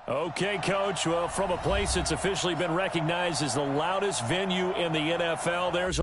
Okay, Coach. Well, from a place that's officially been recognized as the loudest venue in the NFL, there's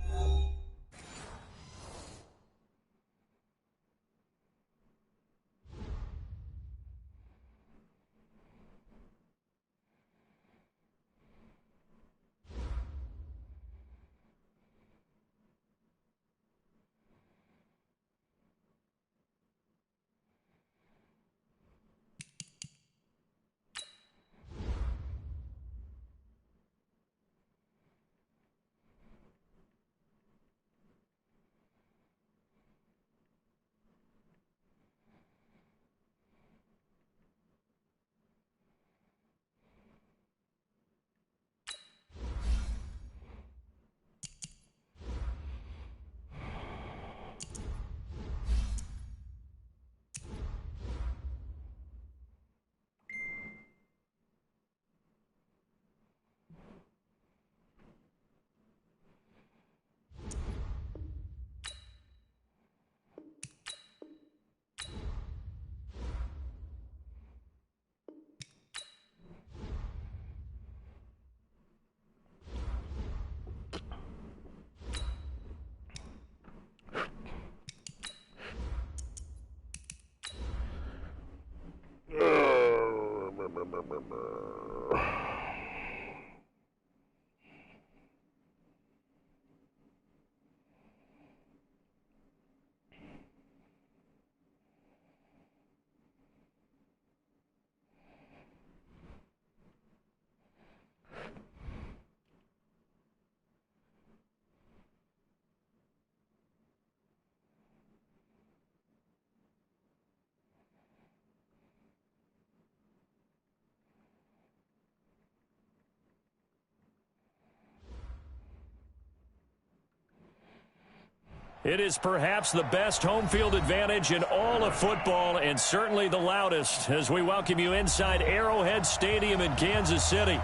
it is perhaps the best home field advantage in all of football and certainly the loudest as we welcome you inside Arrowhead Stadium in Kansas City.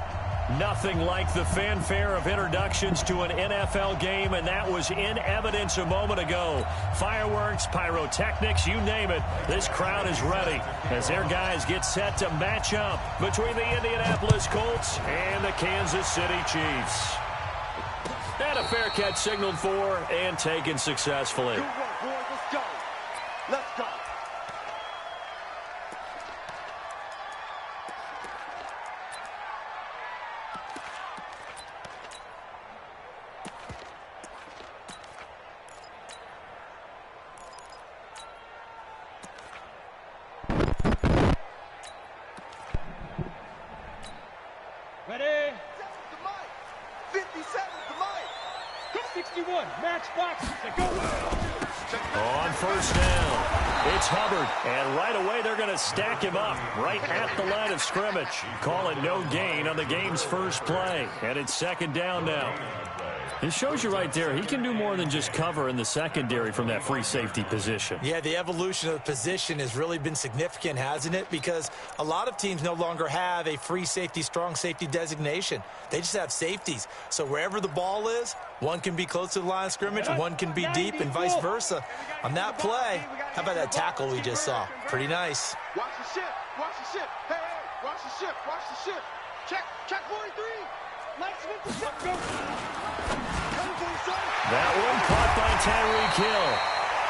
Nothing like the fanfare of introductions to an NFL game, and that was in evidence a moment ago. Fireworks, pyrotechnics, you name it. This crowd is ready as their guys get set to match up between the Indianapolis Colts and the Kansas City Chiefs. And a fair catch signaled for and taken successfully. Good work, boys. Let's go. Let's go. Ready? 57 to Mike. 61, match box, go. On first down, it's Hubbard, and right away they're going to stack him up right at the line of scrimmage. Call it no gain on the game's first play, and it's second down now. It shows you right there, he can do more than just cover in the secondary from that free safety position. Yeah, the evolution of the position has really been significant, hasn't it? Because a lot of teams no longer have a free safety, strong safety designation. They just have safeties. So wherever the ball is, one can be close to the line of scrimmage, one can be deep, and vice versa. On that play, how about that tackle we just saw? Pretty nice. Watch the shift. Watch the shift. Hey, hey, watch the shift. Watch the shift. Check 43. Mike Smith is up. Go. That one caught by Tyreek Hill.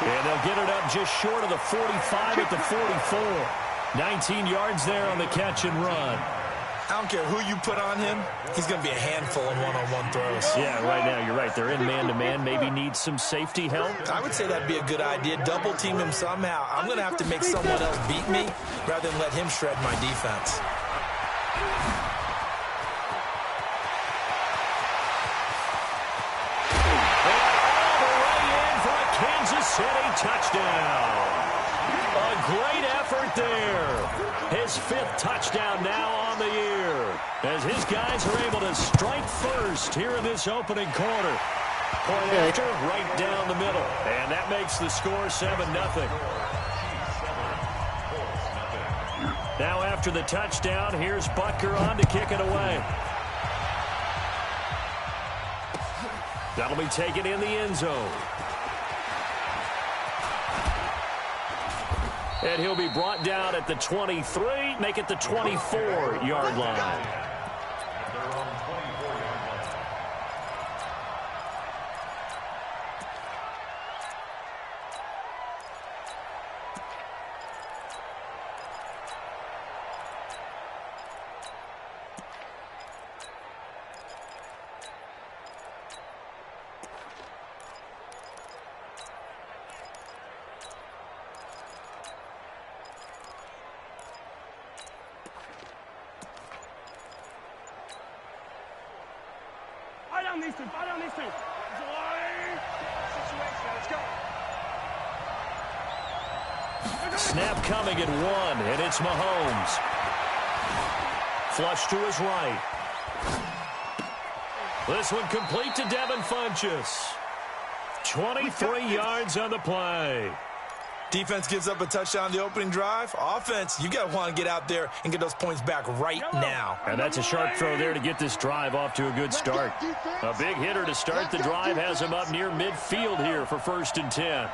And they'll get it up just short of the 45 at the 44. 19 yards there on the catch and run. I don't care who you put on him, he's going to be a handful in one-on-one throws. Yeah, right now you're right. They're in man-to-man. Maybe need some safety help. I would say that'd be a good idea. Double team him somehow. I'm going to have to make someone else beat me rather than let him shred my defense. Kansas City touchdown. A great effort there. His fifth touchdown now on the year as his guys are able to strike first here in this opening quarter. Point after, right down the middle. And that makes the score 7-0. Now after the touchdown, here's Butker on to kick it away. That'll be taken in the end zone. And he'll be brought down at the 23, make it the 24-yard line. Fight on these two. Situation. Let's go. Snap coming at 1, and it's Mahomes. Flush to his right. This one complete to Devin Funchess. 23 yards on the play. Defense gives up a touchdown the opening drive. Offense, you got to want to get out there and get those points back right now. And that's a sharp throw there to get this drive off to a good start. A big hitter to start the drive has him up near midfield here for 1st and 10.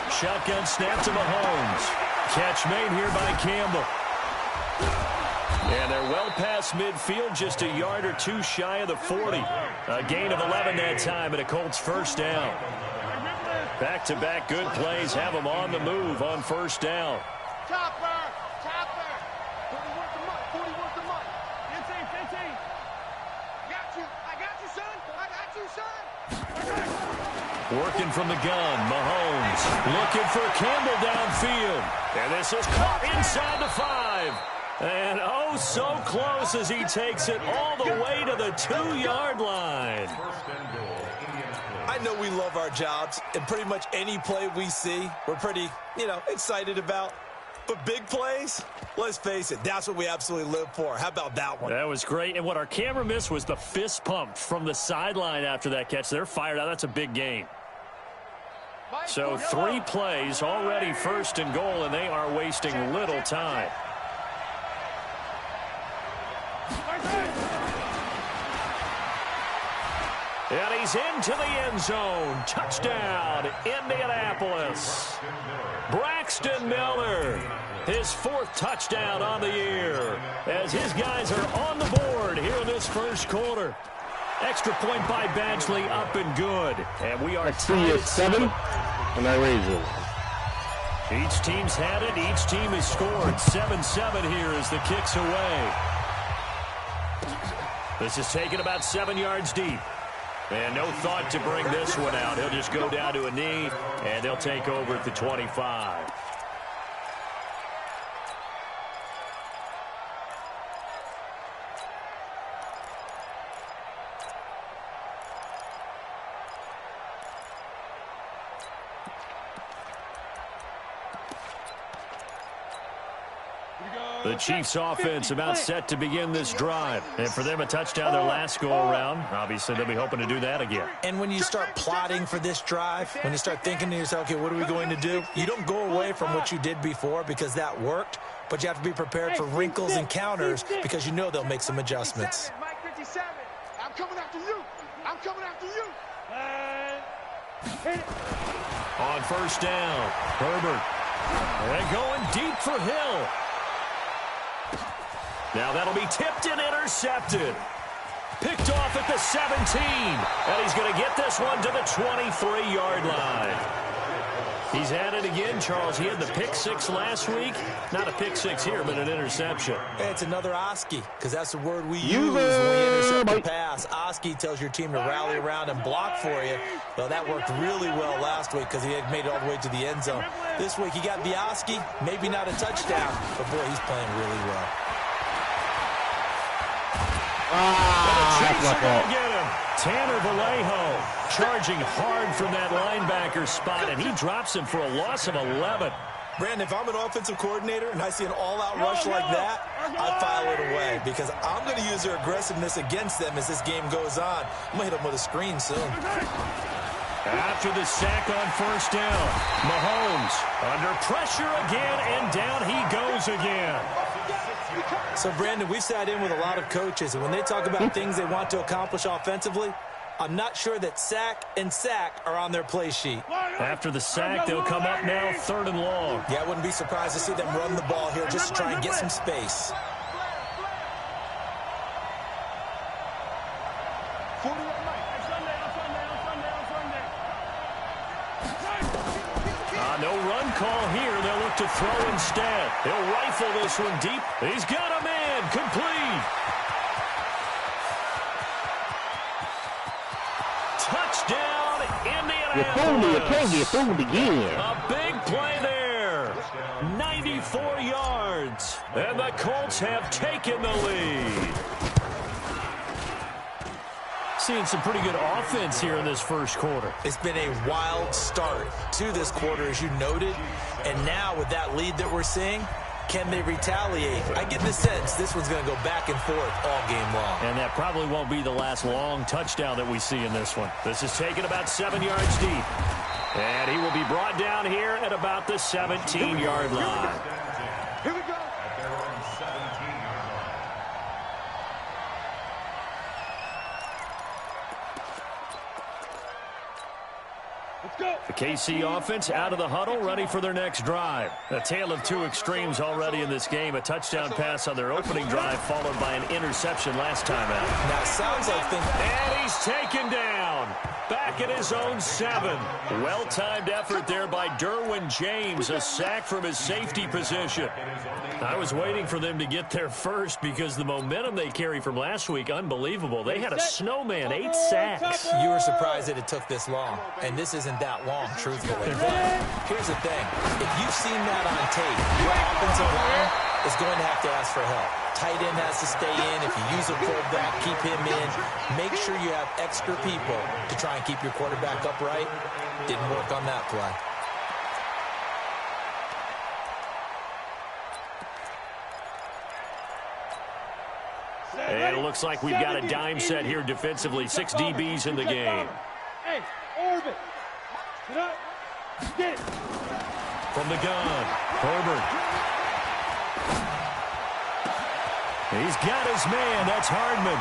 Shotgun snap to Mahomes. Catch made here by Campbell. And they're well past midfield, just a yard or two shy of the 40. A gain of 11 that time, and a Colts first down. Back-to-back good plays have them on the move on 1st down. Chopper! 40 worth the month. 40 worth the month. 15. I got you, son. Working from the gun, Mahomes looking for Campbell downfield. And this is caught inside the 5. And oh, so close as he takes it all the way to the 2-yard line. I know we love our jobs, and pretty much any play we see, we're pretty, excited about. But big plays, let's face it, that's what we absolutely live for. How about that one? That was great. And what our camera missed was the fist pump from the sideline after that catch. They're fired out. That's a big gain. So 3 plays, already 1st and goal, and they are wasting little time. And he's into the end zone. Touchdown, Indianapolis. Braxton Miller, his 4th touchdown on the year, as his guys are on the board here in this 1st quarter. Extra point by Badgley, up and good. And we are tied at 7. And I raise it. Each team's had it. Each team has scored. 7-7 here as the kick's away. This is taken about 7 yards deep. And no thought to bring this one out. He'll just go down to a knee, and they'll take over at the 25. The Chiefs offense about set to begin this drive. And for them, a touchdown their last go-around. Obviously, they'll be hoping to do that again. And when you start plotting for this drive, when you start thinking to yourself, okay, what are we going to do? You don't go away from what you did before because that worked, but you have to be prepared for wrinkles and counters because you know they'll make some adjustments. Mike 57. I'm coming after you. On 1st down, Herbert. And going deep for Hill. Now that'll be tipped and intercepted. Picked off at the 17. And he's going to get this one to the 23-yard line. He's had it again, Charles. He had the pick 6 last week. Not a pick 6 here, but an interception. It's another Oski, because that's the word we use when we intercept the pass. Oski tells your team to rally around and block for you. Well, that worked really well last week because he had made it all the way to the end zone. This week he got the Oski, maybe not a touchdown, but boy, he's playing really well. That's not get him. Tanner Vallejo charging hard from that linebacker spot, and he drops him for a loss of 11. Brandon, if I'm an offensive coordinator and I see an all-out rush like that, I file it away because I'm going to use their aggressiveness against them as this game goes on. I'm going to hit them with a screen soon. After the sack on 1st down, Mahomes under pressure again, and down he goes again. So, Brandon, we've sat in with a lot of coaches, and when they talk about things they want to accomplish offensively, I'm not sure that sack and sack are on their play sheet. After the sack, they'll come up now 3rd and long. Yeah, I wouldn't be surprised to see them run the ball here just to try and get some space. No run call here. They'll look to throw instead. He'll rifle this one deep. He's got a man. Complete. Touchdown, Indianapolis. You fooled again. A big play there. 94 yards. And the Colts have taken the lead. Seeing some pretty good offense here in this first quarter. It's been a wild start to this quarter, as you noted. And now with that lead that we're seeing, can they retaliate? I get the sense this one's going to go back and forth all game long. And that probably won't be the last long touchdown that we see in this one. This is taken about 7 yards deep. And he will be brought down here at about the 17-yard line. Here we go. The KC offense out of the huddle, ready for their next drive. A tale of two extremes already in this game. A touchdown pass on their opening drive, followed by an interception last time out. Now, it sounds like And he's taken down. Back at his own 7. Well-timed effort there by Derwin James. A sack from his safety position. I was waiting for them to get there first because the momentum they carry from last week, unbelievable. They had a snowman, 8 sacks. You were surprised that it took this long, and this isn't that long, truthfully. But here's the thing. If you've seen that on tape, your offensive line is going to have to ask for help. Tight end has to stay in. If you use a fullback, keep him in. Make sure you have extra people to try and keep your quarterback upright. Didn't work on that play. And it looks like we've got a dime set here defensively. 6 DBs in the game. Hey, orbit. Get up. Get. From the gun, Herbert. He's got his man. That's Hardman.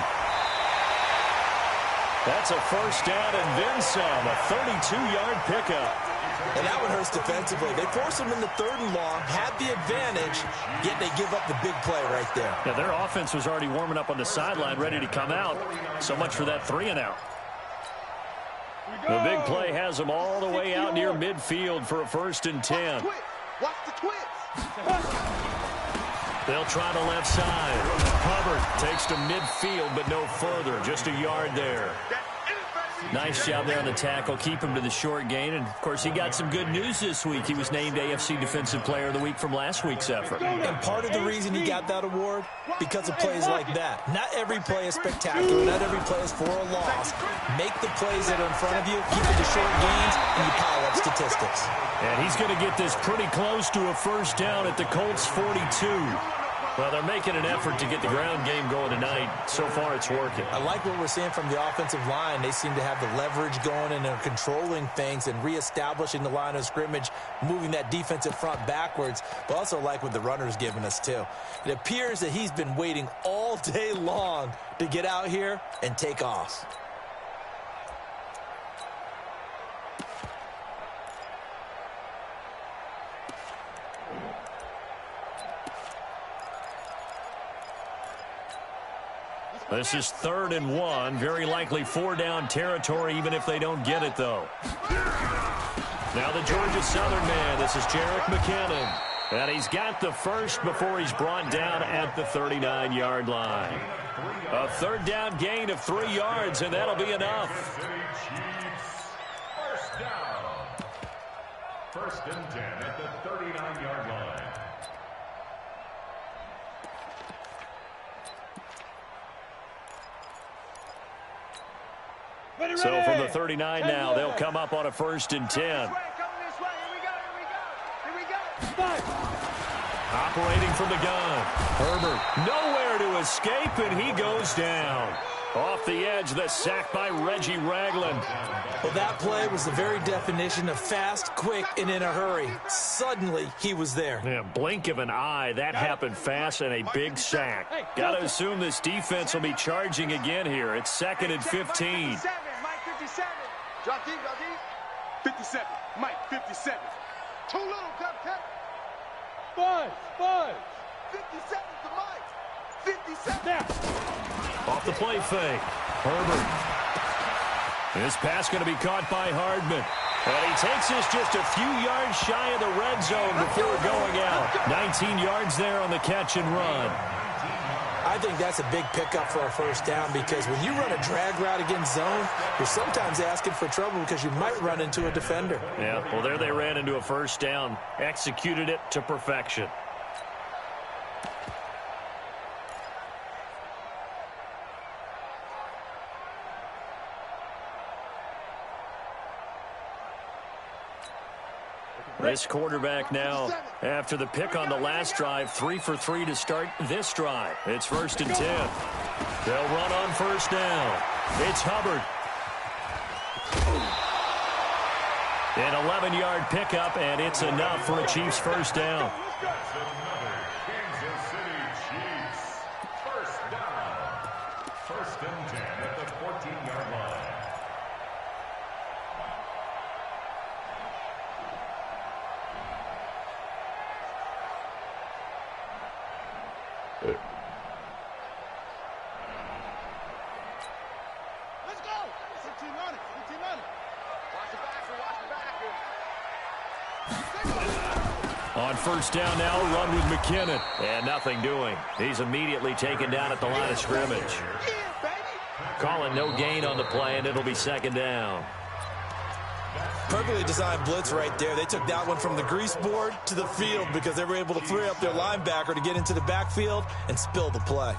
That's a first down and then some. A 32-yard pickup. And that one hurts defensively. They force him into 3rd and long, had the advantage, yet they give up the big play right there. Yeah, their offense was already warming up on the sideline, ready to come out. So much for that 3-and-out. The big play has them all the way out near midfield for a 1st and 10. Watch the twist. They'll try the left side. Hubbard takes to midfield, but no further. Just a yard there. Nice job there on the tackle. Keep him to the short gain. And, of course, he got some good news this week. He was named AFC Defensive Player of the Week from last week's effort. And part of the reason he got that award, because of plays like that. Not every play is spectacular. Not every play is for a loss. Make the plays that are in front of you, keep it to short gains, and you pile up statistics. And he's going to get this pretty close to a first down at the Colts 42. Well, they're making an effort to get the ground game going tonight. So far, it's working. I like what we're seeing from the offensive line. They seem to have the leverage going, and they're controlling things and reestablishing the line of scrimmage, moving that defensive front backwards. But also like what the runner's giving us, too. It appears that he's been waiting all day long to get out here and take off. This is 3rd and 1. Very likely 4-down territory, even if they don't get it, though. Now the Georgia Southern man. This is Jerick McKinnon. And he's got the first before he's brought down at the 39-yard line. A 3rd down gain of 3 yards, and that'll be enough. First down. 1st and 10 at the 39-yard line. So from the 39 now, they'll come up on a 1st and 10. Operating from the gun. Herbert nowhere to escape, and he goes down. Off the edge, the sack by Reggie Ragland. Well, that play was the very definition of fast, quick, and in a hurry. Suddenly, he was there. Yeah, blink of an eye, that happened fast, and a big sack. Got to assume this defense will be charging again here. It's 2nd and 15. Drop deep, drop deep. 57. Mike, 57. Too little, cut. 5. 57 to Mike. 57. Now. Off the play fake. Herbert. This pass going to be caught by Hardman. And he takes this just a few yards shy of the red zone before going out. 19 yards there on the catch and run. I think that's a big pickup for a first down because when you run a drag route against zone, you're sometimes asking for trouble because you might run into a defender. Yeah, well, there they ran into a first down. Executed it to perfection. This quarterback now, after the pick on the last drive, 3 for 3 to start this drive. It's 1st and 10. They'll run on first down. It's Hubbard. An 11-yard pickup, and it's enough for a Chiefs first down. Kansas City Chiefs. First down. 1st and 10 at the 14-yard line. Let's go. 15 on it. Watch the back. On first down now, run with McKinnon. And nothing doing. He's immediately taken down at the line of scrimmage. Yeah, baby. Calling no gain on the play, and it'll be 2nd down. Perfectly designed blitz right there. They took that one from the grease board to the field because they were able to free up their linebacker to get into the backfield and spill the play.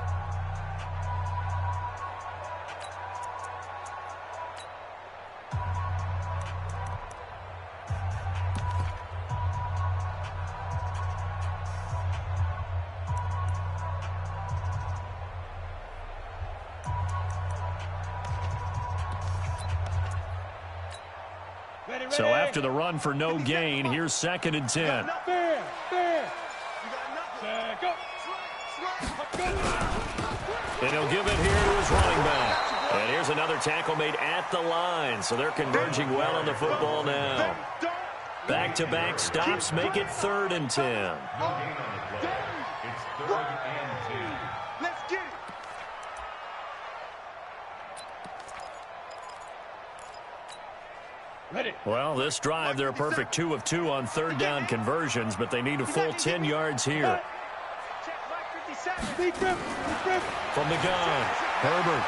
So after the run for no gain, here's 2nd and 10. Fair. Go. And he'll give it here to his running back. And here's another tackle made at the line. So they're converging well on the football now. Back-to-back stops make it 3rd and 10. It's 3rd and 2. Let's get it. Ready. Well, this drive, they're a perfect 2 of 2 on 3rd down conversions, but they need a full 10 yards here. Check Mike, 57. Big grip. From the gun, Herbert.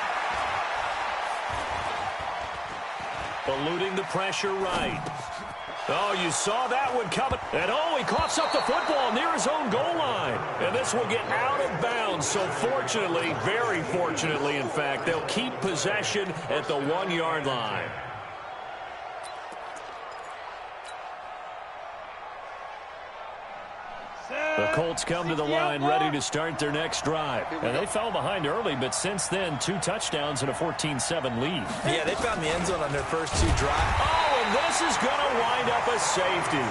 Eluding the pressure right. Oh, you saw that one coming. And he coughs up the football near his own goal line. And this will get out of bounds. So fortunately, very fortunately, in fact, they'll keep possession at the 1-yard line. The Colts come to the line ready to start their next drive. And they fell behind early, but since then, 2 touchdowns and a 14-7 lead. Yeah, they found the end zone on their first 2 drives. Oh, and this is going to wind up a safety.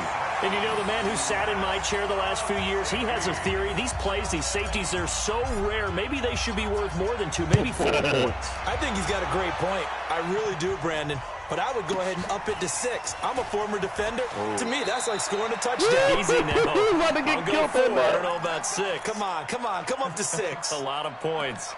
And you know, the man who sat in my chair the last few years, he has a theory. These plays, these safeties, they're so rare. Maybe they should be worth more than 2, maybe 4 points. I think he's got a great point. I really do, Brandon. But I would go ahead and up it to 6. I'm a former defender. Oh. To me, that's like scoring a touchdown. Easy now. About to get I'll go killed 4. in there. I don't know about 6. Come on. Come up to 6. A lot of points.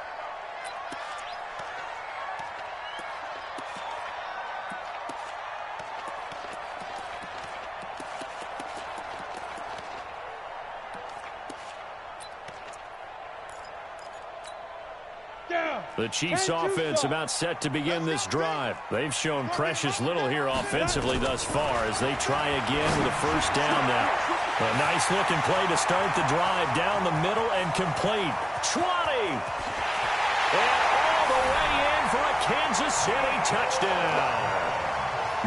The Chiefs offense about set to begin this drive. They've shown precious little here offensively thus far as they try again with a first down now. A nice looking play to start the drive down the middle and complete. 20! And all the way in for a Kansas City touchdown.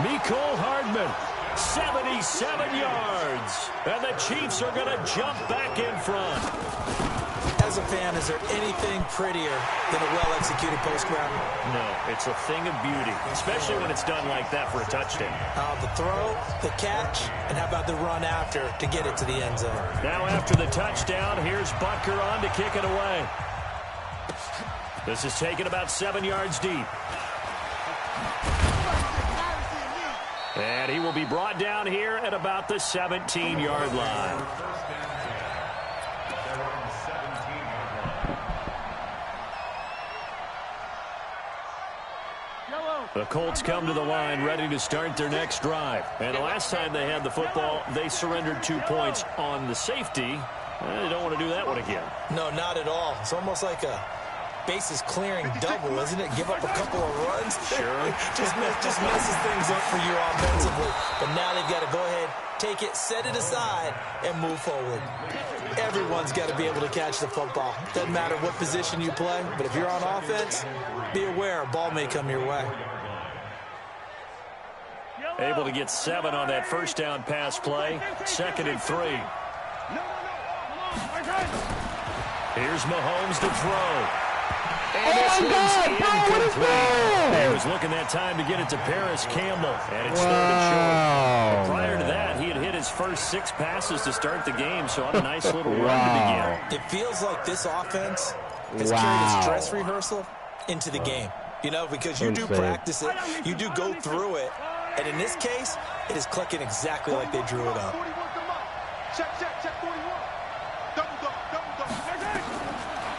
Mecole Hardman, 77 yards. And the Chiefs are going to jump back in front. As a fan, is there anything prettier than a well-executed post route? No, it's a thing of beauty, especially when it's done like that for a touchdown. The throw, the catch, and how about the run after to get it to the end zone? Now after the touchdown, here's Butker on to kick it away. This is taken about 7 yards deep. And he will be brought down here at about the 17-yard line. The Colts come to the line ready to start their next drive. And the last time they had the football, they surrendered 2 points on the safety. They don't want to do that one again. No, not at all. It's almost like a bases clearing double, isn't it? Give up a couple of runs. Sure. just messes things up for you offensively. But now they've got to go ahead, take it, set it aside, and move forward. Everyone's got to be able to catch the football. Doesn't matter what position you play, but if you're on offense, be aware a ball may come your way. Able to get 7 on that first down pass play. 2nd and 3. Here's Mahomes to throw. And this one's incomplete. He was looking that time to get it to Paris Campbell, and it's 3rd and short. But prior to that, he had hit his first 6 passes to start the game, so on a nice little run to begin. It feels like this offense has carried its dress rehearsal into the game. You know, because you do practice it, you do go through it, and in this case, it is clicking exactly like they drew it up. Check, 41.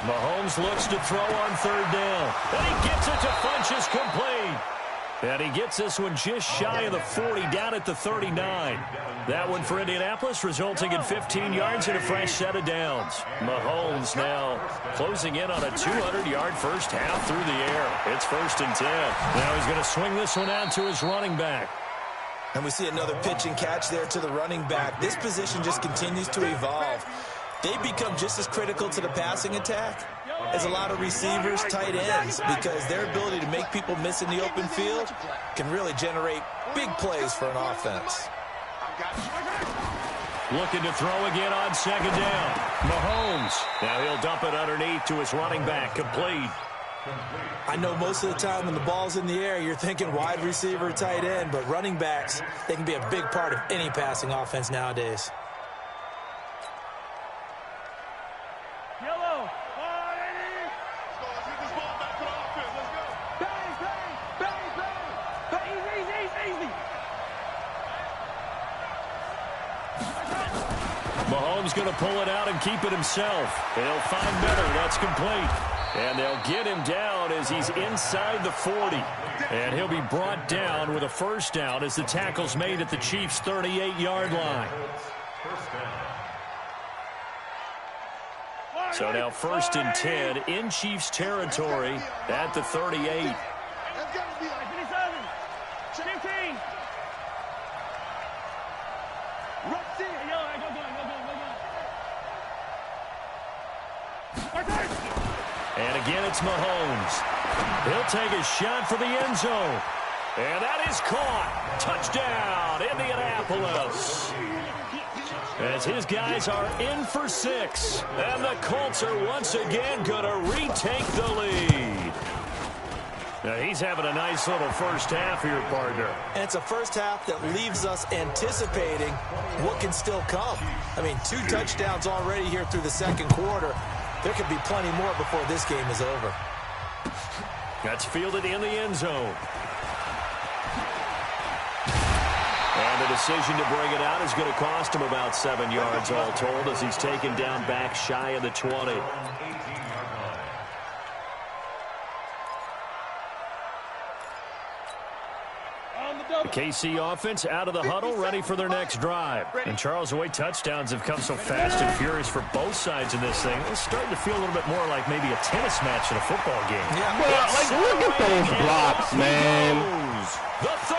Mahomes looks to throw on 3rd down. And he gets it to Funchess complete. And he gets this one just shy of the 40, down at the 39. That one for Indianapolis, resulting in 15 yards and a fresh set of downs. Mahomes now closing in on a 200-yard first half through the air. It's 1st and 10. Now he's going to swing this one out to his running back. And we see another pitch and catch there to the running back. This position just continues to evolve. They become just as critical to the passing attack as a lot of receivers, tight ends, because their ability to make people miss in the open field can really generate big plays for an offense. Looking to throw again on 2nd down. Mahomes. Now he'll dump it underneath to his running back. Complete. I know most of the time when the ball's in the air, you're thinking wide receiver, tight end, but running backs, they can be a big part of any passing offense nowadays. Mahomes going to pull it out and keep it himself. They'll find better. That's complete. And they'll get him down as he's inside the 40. And he'll be brought down with a first down as the tackle's made at the Chiefs' 38-yard line. So now 1st and 10 in Chiefs territory at the 38. And again, it's Mahomes. He'll take a shot for the end zone. And that is caught. Touchdown, Indianapolis. As his guys are in for 6. And the Colts are once again going to retake the lead. Now, he's having a nice little first half here, partner. And it's a first half that leaves us anticipating what can still come. I mean, 2 touchdowns already here through the 2nd quarter. There could be plenty more before this game is over. That's fielded in the end zone. And the decision to bring it out is going to cost him about 7 yards all told as he's taken down back shy of the 20. KC offense out of the huddle, ready for their next drive. And Charles, the way touchdowns have come so fast and furious for both sides in this thing, it's starting to feel a little bit more like maybe a tennis match in a football game. Yeah, well, like, look at those blocks, man. The 30.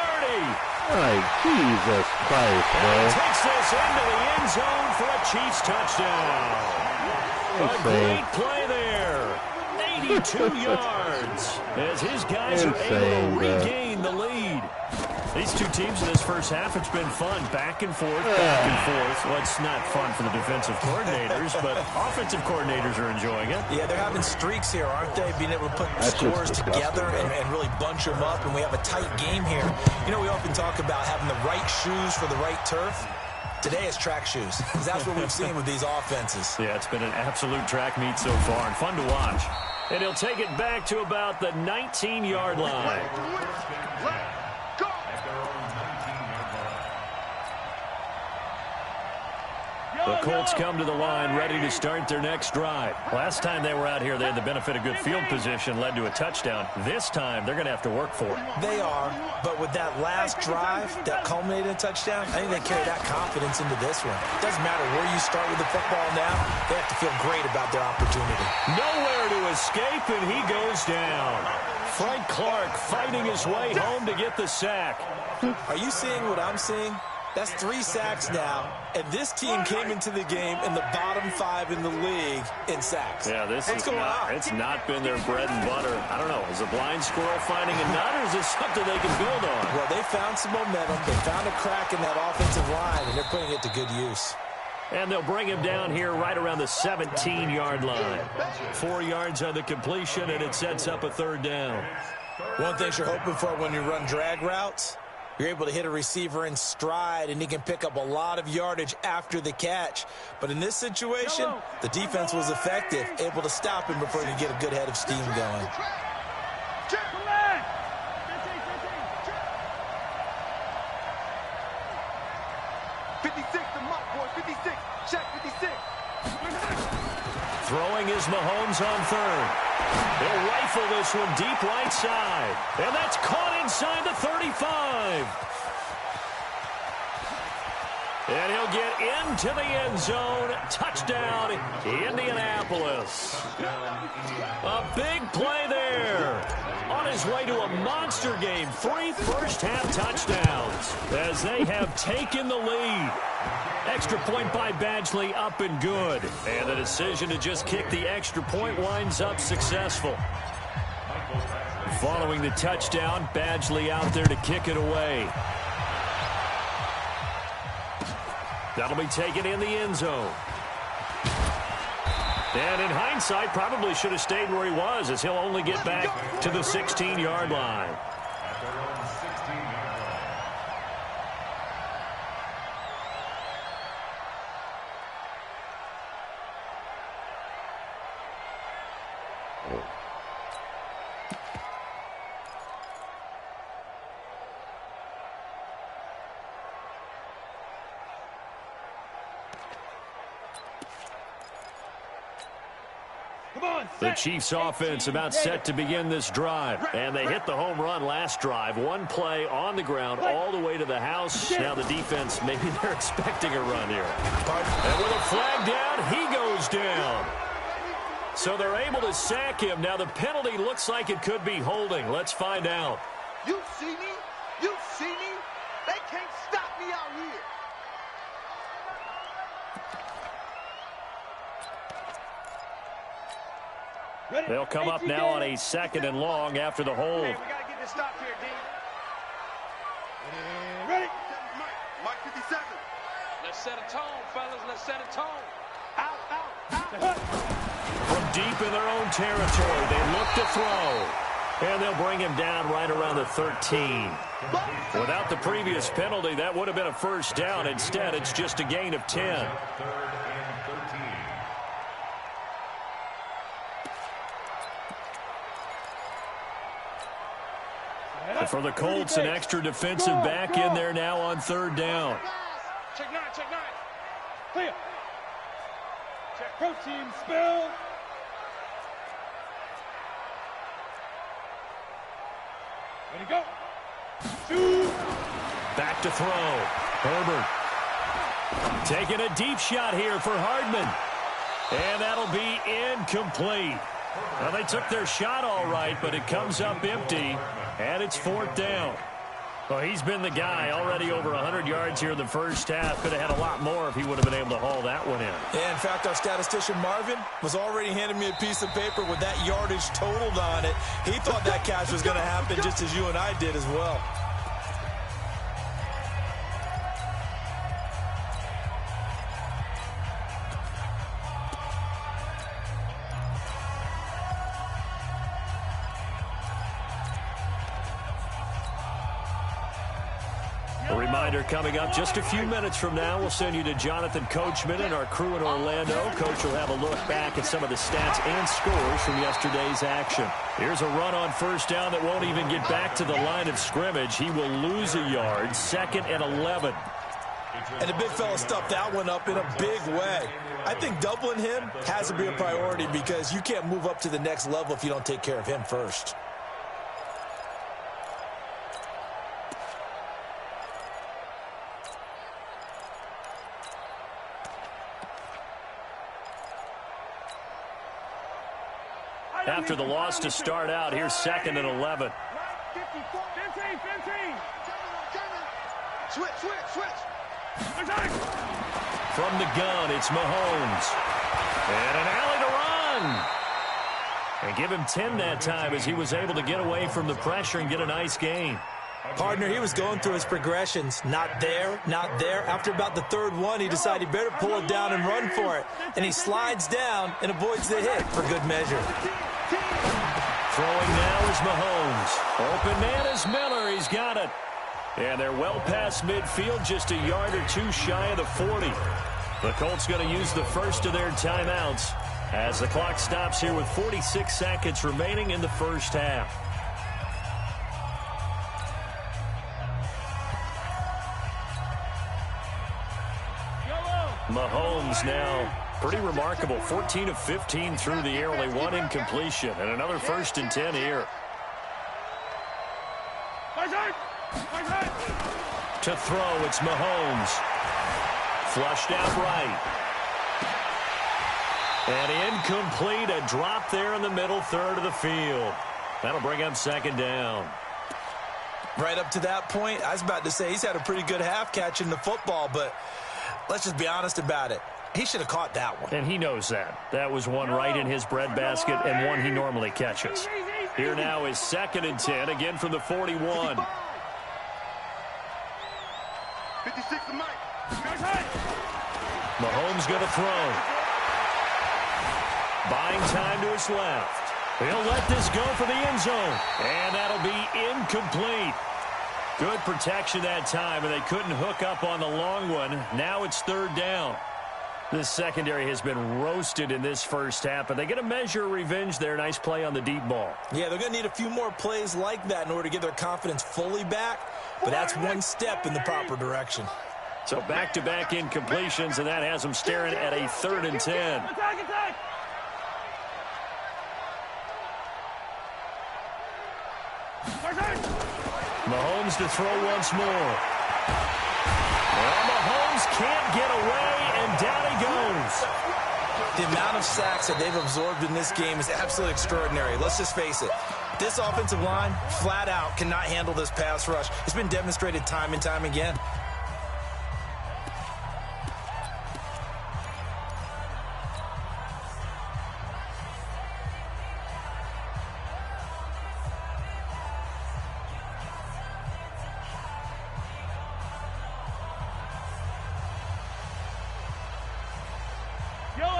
Like, Jesus Christ, bro. Takes this into the end zone for a Chiefs touchdown. A great play there. 82 yards as his guys are able to regain the lead. These two teams in this first half, it's been fun. Back and forth, back and forth. Well, it's not fun for the defensive coordinators, but offensive coordinators are enjoying it. Yeah, they're having streaks here, aren't they? Being able to put scores together and really bunch them up, and we have a tight game here. You know, we often talk about having the right shoes for the right turf. Today is track shoes, because that's what we've seen with these offenses. Yeah, it's been an absolute track meet so far, and fun to watch. And he'll take it back to about the 19-yard line. The Colts come to the line ready to start their next drive. Last time they were out here, they had the benefit of good field position, led to a touchdown. This time, they're going to have to work for it. They are, but with that last drive that culminated in a touchdown, I think they carry that confidence into this one. It doesn't matter where you start with the football now. They have to feel great about their opportunity. Nowhere to escape, and he goes down. Frank Clark fighting his way home to get the sack. Are you seeing what I'm seeing? That's 3 sacks now, and this team came into the game in the bottom 5 in the league in sacks. Yeah, it's not been their bread and butter. I don't know, is a blind squirrel finding a nut, or is this something they can build on? Well, they found some momentum. They found a crack in that offensive line, and they're putting it to good use. And they'll bring him down here right around the 17-yard line. 4 yards on the completion, and it sets up a 3rd down. One thing you're hoping for when you run drag routes, you're able to hit a receiver in stride, and he can pick up a lot of yardage after the catch. But in this situation, the defense was effective, able to stop him before he could get a good head of steam going. Throwing is Mahomes on 3rd. They'll rifle this one deep right side. And that's caught inside the 35. And he'll get into the end zone. Touchdown, Indianapolis. A big play there. On his way to a monster game. 3 first-half touchdowns as they have taken the lead. Extra point by Badgley, up and good. And the decision to just kick the extra point winds up successful. Following the touchdown, Badgley out there to kick it away. That'll be taken in the end zone. And in hindsight, probably should have stayed where he was, as he'll only get back to the 16-yard line. The Chiefs offense about set to begin this drive. And they hit the home run last drive. 1 play on the ground all the way to the house. Now the defense, maybe they're expecting a run here. And with a flag down, he goes down. So they're able to sack him. Now the penalty looks like it could be holding. Let's find out. You see me? You see me? They can't stop me out here. They'll come up now on a 2nd and long after the hold. We got to get this stop here, D. Ready? Mike 57. Let's set a tone, fellas. Let's set a tone. Out, out, out. From deep in their own territory, they look to throw. And they'll bring him down right around the 13. Without the previous penalty, that would have been a first down. Instead, it's just a gain of 10. And for the Colts, an extra defensive back in there now on 3rd down. Check 9, check 9. Clear. Check protein spill. Ready, go. Shoot. Back to throw. Herbert taking a deep shot here for Hardman. And that'll be incomplete. Well, they took their shot all right, but it comes up empty, and it's 4th down. Well, he's been the guy already over 100 yards here in the first half. Could have had a lot more if he would have been able to haul that one in. Yeah, in fact, our statistician Marvin was already handing me a piece of paper with that yardage totaled on it. He thought that catch was going to happen just as you and I did as well. A reminder coming up just a few minutes from now, we'll send you to Jonathan Coachman and our crew in Orlando. Coach will have a look back at some of the stats and scores from yesterday's action. Here's a run on 1st down that won't even get back to the line of scrimmage. He will lose a yard. 2nd and 11. And the big fella stuffed that one up in a big way. I think doubling him has to be a priority because you can't move up to the next level if you don't take care of him first. After the loss to start out, here's 2nd and 11. 15. Switch. From the gun, it's Mahomes. And an alley to run. And give him 10 that time as he was able to get away from the pressure and get a nice gain. Partner, he was going through his progressions. Not there. After about the third one, he decided he better pull it down and run for it. And he slides down and avoids the hit for good measure. Throwing now is Mahomes. Open man is Miller. He's got it. And they're well past midfield, just a yard or two shy of the 40. The Colts going to use the first of their timeouts as the clock stops here with 46 seconds remaining in the first half. Mahomes now pretty remarkable. 14 of 15 through the air, only one incompletion, and another 1st and 10 here. To throw, it's Mahomes. Flushed out right. And incomplete, a drop there in the middle third of the field. That'll bring up 2nd down. Right up to that point, I was about to say he's had a pretty good half catching the football, but let's just be honest about it. He should have caught that one. And he knows that. That was one right in his breadbasket and one he normally catches. Here now is 2nd and 10, again from the 41. 56 to Mike. Mahomes going to throw. Buying time to his left. He'll let this go for the end zone. And that'll be incomplete. Good protection that time, and they couldn't hook up on the long one. Now it's 3rd down. This secondary has been roasted in this first half, but they get a measure of revenge there. Nice play on the deep ball. Yeah, they're going to need a few more plays like that in order to get their confidence fully back, but that's one step in the proper direction. So back-to-back incompletions, and that has them staring at a 3rd and 10. Mahomes to throw once more. Well, Mahomes can't get away, and down he goes. The amount of sacks that they've absorbed in this game is absolutely extraordinary. Let's just face it. This offensive line, flat out, cannot handle this pass rush. It's been demonstrated time and time again.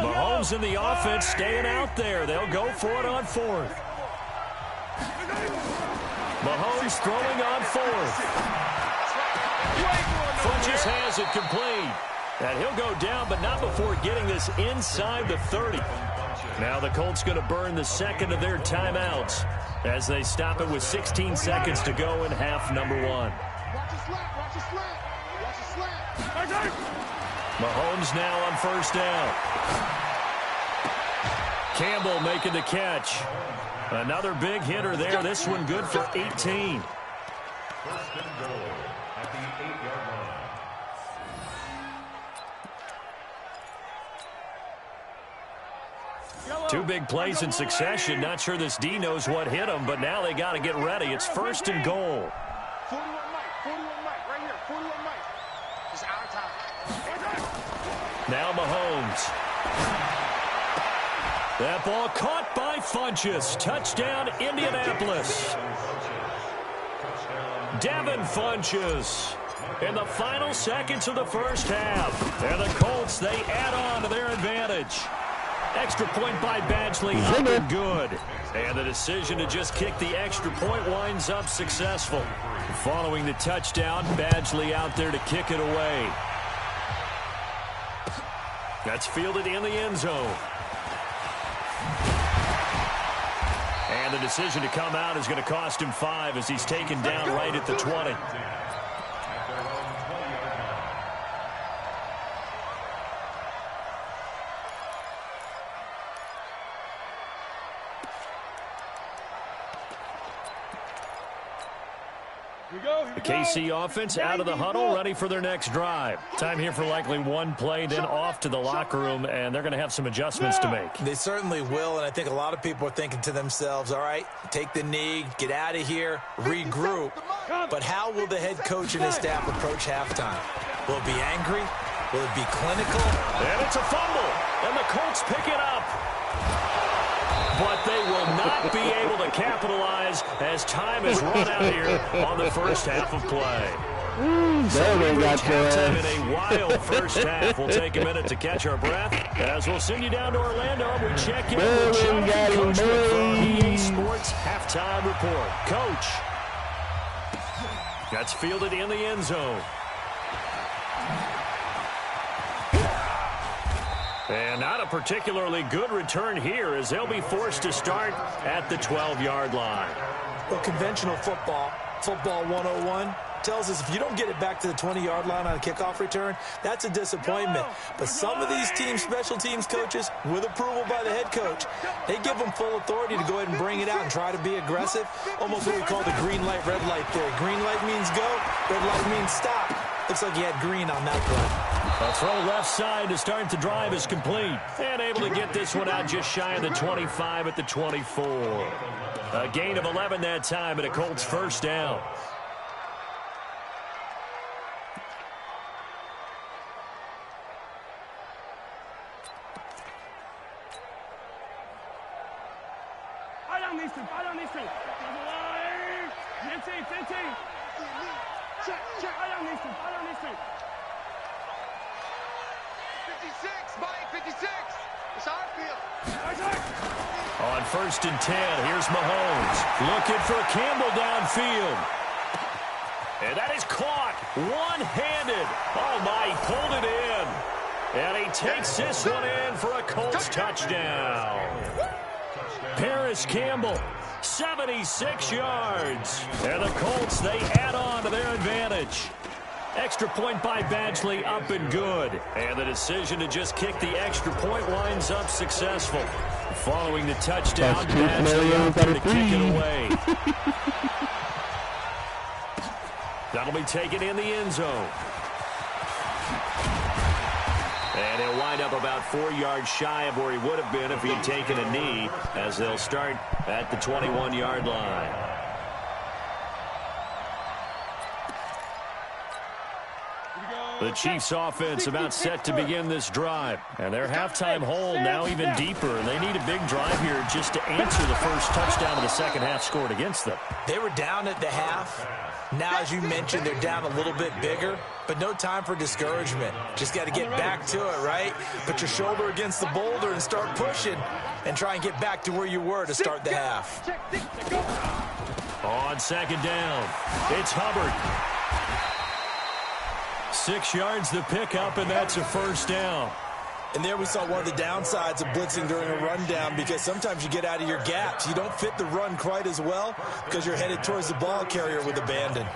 Mahomes in the offense staying out there. They'll go for it on 4th. Mahomes throwing on 4th. Funches has it complete. And he'll go down, but not before getting this inside the 30. Now the Colts going to burn the 2nd of their timeouts as they stop it with 16 seconds to go in half number 1. Watch the slant. Watch the slant. Mahomes now on 1st down. Campbell making the catch. Another big hitter there. This one good for 18. 1st and goal at the 8-yard line. Two big plays in succession. Not sure this D knows what hit him, but now they got to get ready. It's 1st and goal. 41 Mike, right here, 41 Mike. It's our time. Now Mahomes. That ball caught by Funches. Touchdown, Indianapolis. Devin Funches in the final seconds of the first half. And the Colts, they add on to their advantage. Extra point by Badgley, up and good. And the decision to just kick the extra point winds up successful. Following the touchdown, Badgley out there to kick it away. That's fielded in the end zone. And the decision to come out is going to cost him 5 as he's taken down right at the 20. The KC offense out of the huddle, ready for their next drive. Time here for likely one play, then off to the locker room, and they're going to have some adjustments to make. They certainly will, and I think a lot of people are thinking to themselves, all right, take the knee, get out of here, regroup. But how will the head coach and his staff approach halftime? Will it be angry? Will it be clinical? And it's a fumble, and the Colts pick it up. But they will not be able to capitalize as time is run out here on the first half of play. So we reach halftime in a wild first half. We'll take a minute to catch our breath as we'll send you down to Orlando and we check in with Jonathan Coachman from EA Sports Halftime Report. Coach. That's fielded in the end zone. And not a particularly good return here as they'll be forced to start at the 12-yard line. Well, conventional football 101, tells us if you don't get it back to the 20-yard line on a kickoff return, that's a disappointment. But some of these teams, special teams coaches, with approval by the head coach, they give them full authority to go ahead and bring it out and try to be aggressive. Almost what we call the green light, red light theory. Green light means go, red light means stop. Looks like he had green on that play. A throw left side to start the drive is complete. And able to get this one out just shy of the 25 at the 24. A gain of 11 that time and a Colts first down. On 1st and 10, here's Mahomes looking for Campbell downfield. And that is caught one-handed. Oh, my, he pulled it in. And he takes this one in for a Colts touchdown. Paris Campbell, 76 yards. And the Colts, they add on to their advantage. Extra point by Badgley, up and good. And the decision to just kick the extra point winds up successful. Following the touchdown, Badgley out there to kick it away. That'll be taken in the end zone. And he'll wind up about 4 yards shy of where he would have been if he'd taken a knee, as they'll start at the 21-yard line. The Chiefs offense about set to begin this drive. And their halftime hole now even deeper. And they need a big drive here just to answer the first touchdown of the second half scored against them. They were down at the half. Now, as you mentioned, they're down a little bit bigger. But no time for discouragement. Just got to get back to it, right? Put your shoulder against the boulder and start pushing. And try and get back to where you were to start the half. On second down, it's Hubbard. 6 yards the pickup, and that's a first down. And there we saw one of the downsides of blitzing during a rundown, because sometimes you get out of your gaps. You don't fit the run quite as well because you're headed towards the ball carrier with abandon.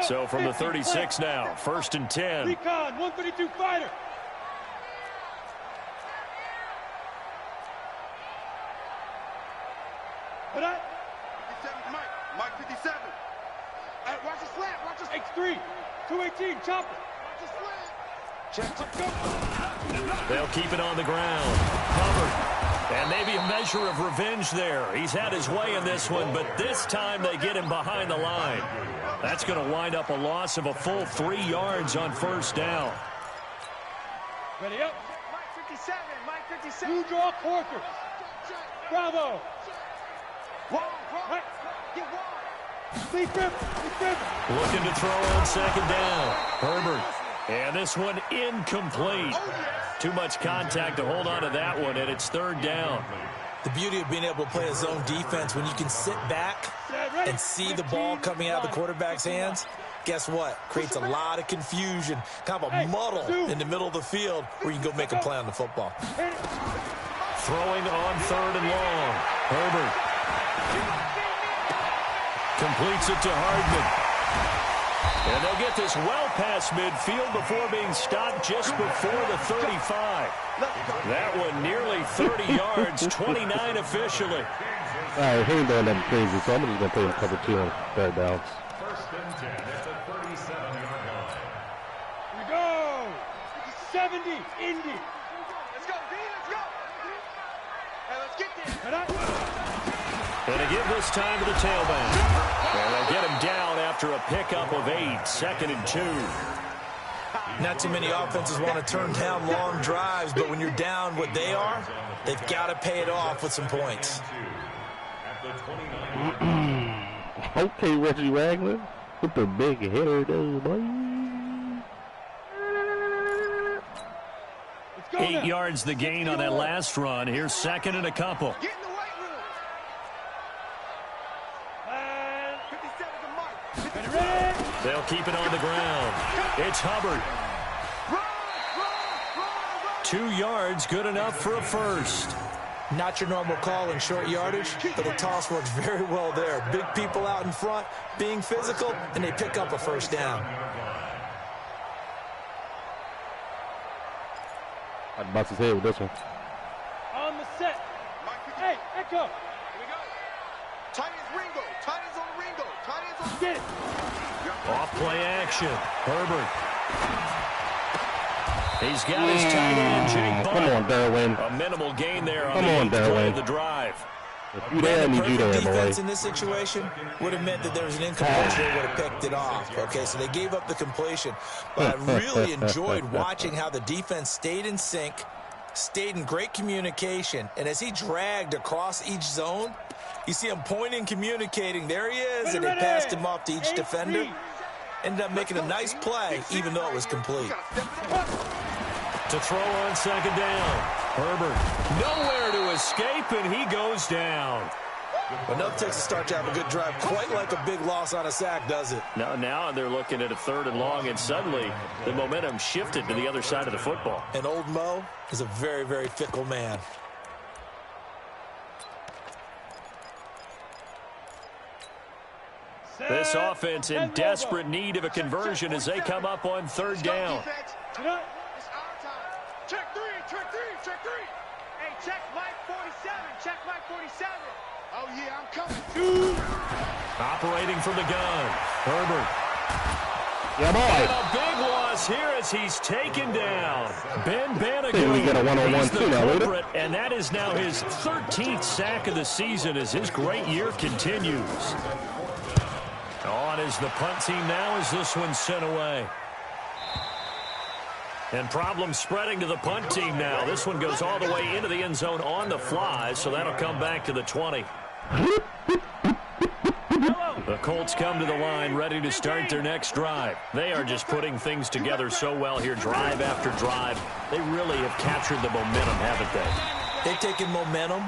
So from the 36 now, 1st and 10. Recon, 132 fighter. What up? 57 Mike 57. Hey, watch the slant, watch the X3. 218, chopper. Watch the slant. Check. Let's go. They'll keep it on the ground. Covered. And maybe a measure of revenge there. He's had his way in this one, but this time they get him behind the line. That's going to wind up a loss of a full 3 yards on first down. Ready up. Mike 57, Mike 57. You draw Corker. Bravo. Right. Get one. Looking to throw on second down. Herbert. And this one incomplete. Too much contact to hold on to that one, and it's third down. The beauty of being able to play a zone defense, when you can sit back and see the ball coming out of the quarterback's hands, guess what? Creates a lot of confusion, kind of a muddle in the middle of the field where you can go make a play on the football. Throwing on third and long. Herbert completes it to Hardman. And they'll get this well past midfield before being stopped just before the 35. That one nearly 30 yards, 29 officially. All right, he ain't doing nothing crazy, so I'm just going to play him cover 2 on third downs. First and 10 at the 37-yard line. Here we go. 70, Indy. Let's go, D. Let's go. Hey, let's get there. And they give this time to the tailback. And they get him down after a pickup of 8, 2nd and 2. Not too many offenses want to turn down long drives, but when you're down what they are, they've got to pay it off with some points. Okay, Reggie Wagner with the big hitter, though, boy. 8 yards the gain on that last run. Here's 2nd and a couple. Get in the weight room. And 57 to Mike. Ready? They'll keep it on the ground. It's Hubbard. 2 yards, good enough for a first. Not your normal call in short yardage, but the toss works very well there. Big people out in front, being physical, and they pick up a first down. I'd bust his head with this one. On the set. Hey, Echo. Here we go. Tight ends Ringo. Tight ends on Ringo. Tight ends on Get it. Off play action. Herbert. He's got his tight end, Jake Butt. Come on, Darwin. A minimal gain there on the play of the drive. If you there, I need you there, boy. Defense in this situation would have meant that there was an incompletion. They would have picked it off. Okay, so they gave up the completion. But I really enjoyed watching how the defense stayed in sync, stayed in great communication, and as he dragged across each zone, you see him pointing, communicating. There he is, and they passed him off to each defender. Ended up making a nice play, even though it was complete. To throw on 2nd down. Herbert nowhere to escape, and he goes down. Enough takes a start to have a good drive. Quite like a big loss on a sack, does it? Now they're looking at a 3rd and long, and suddenly the momentum shifted to the other side of the football. And old Mo is a very, very fickle man. This offense in desperate need of a conversion as they come up on 3rd down. Check three, check three, check three. Hey, check Mike 47, check Mike 47. Oh, yeah, I'm coming. Dude. Operating from the gun. Herbert. Yeah, boy. And a big loss here as he's taken down. Ben Bannigan. We get a one-on-one too now, culprit, and that is now his 13th sack of the season as his great year continues. On is the punt team now as this one's sent away. And problems spreading to the punt team now. This one goes all the way into the end zone on the fly, so that'll come back to the 20. The Colts come to the line ready to start their next drive. They are just putting things together so well here, drive after drive. They really have captured the momentum, haven't they? They've taken momentum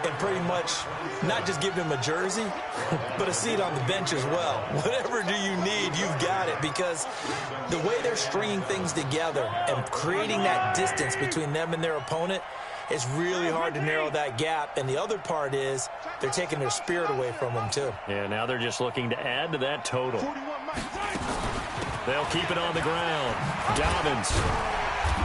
and pretty much not just give him a jersey, but a seat on the bench as well. Whatever do you need, you've got it, because the way they're stringing things together and creating that distance between them and their opponent, it's really hard to narrow that gap. And the other part is they're taking their spirit away from them, too. Yeah, now they're just looking to add to that total. They'll keep it on the ground. Dobbins.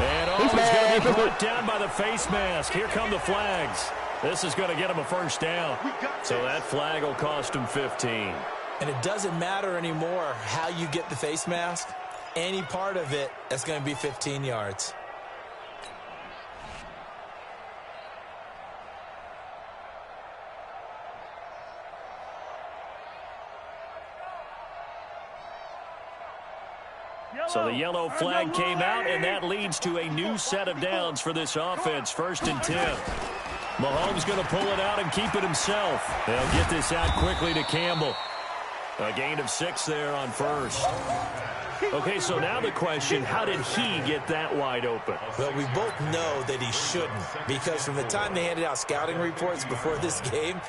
And he's going to be brought down by the face mask. Here come the flags. This is going to get him a first down. So that flag will cost him 15. And it doesn't matter anymore how you get the face mask. Any part of it, that's going to be 15 yards. So the yellow flag came out, and that leads to a new set of downs for this offense. 1st and 10. Mahomes going to pull it out and keep it himself. They'll get this out quickly to Campbell. A gain of 6 there on 1st. Okay, so now the question, how did he get that wide open? Well, we both know that he shouldn't, because from the time they handed out scouting reports before this game,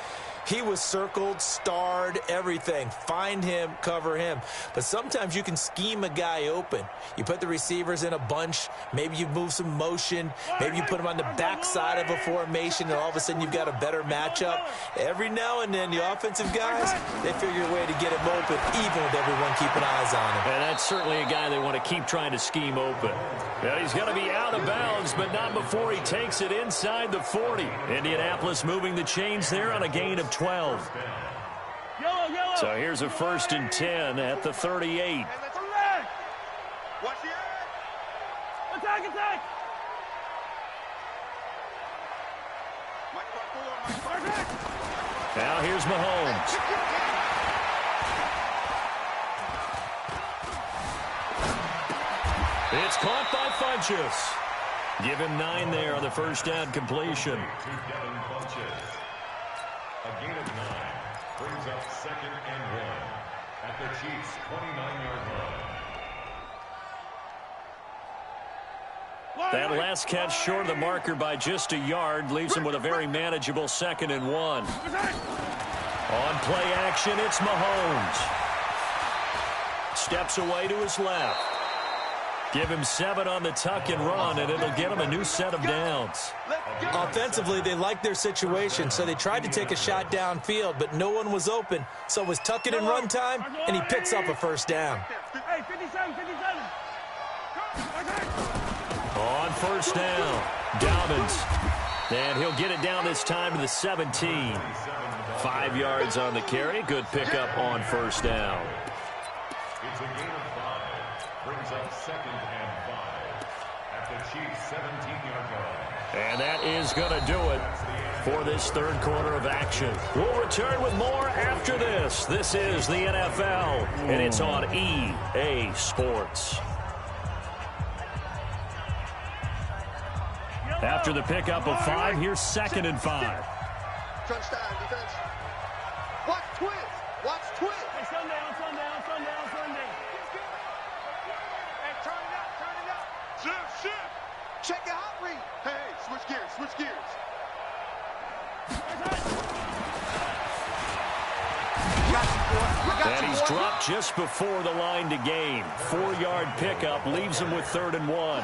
He was circled, starred, everything. Find him, cover him. But sometimes you can scheme a guy open. You put the receivers in a bunch. Maybe you move some motion. Maybe you put them on the backside of a formation, and all of a sudden you've got a better matchup. Every now and then, the offensive guys, they figure a way to get him open, even with everyone keeping eyes on him. And that's certainly a guy they want to keep trying to scheme open. And he's going to be out of bounds, but not before he takes it inside the 40. Indianapolis moving the chains there on a gain of 12. So here's a 1st and 10 at the 38. Watch the edge. Attack. Now here's Mahomes. It's caught by Funchess. Give him 9 there on the first down completion. A gain of 9 brings up 2nd and 1 at the Chiefs' 29-yard line. That last catch short of the marker by just a yard leaves him with a very manageable 2nd and 1. On play action, it's Mahomes. Steps away to his left. Give him 7 on the tuck and run, and it'll get him a new set of downs. Offensively, they liked their situation, so they tried to take a shot downfield, but no one was open. So it was tuck it and run time, and he picks up a first down. Hey, 57. On first down, Dobbins. And he'll get it down this time to the 17. 5 yards on the carry. Good pickup on first down. It's a gain of 5. Brings up 2nd and 5 at the Chiefs' 17-yard line. And that is going to do it for this third quarter of action. We'll return with more after this. This is the NFL, and it's on EA Sports. After the pickup of 5, here's 2nd and 5. Crunch time, defense. Watch twist. Hey, sun down. Hey, turn it up. Shift. Check the hot read. Hey, switch gears. And he's dropped just before the line to gain. 4-yard pickup leaves him with 3rd and 1.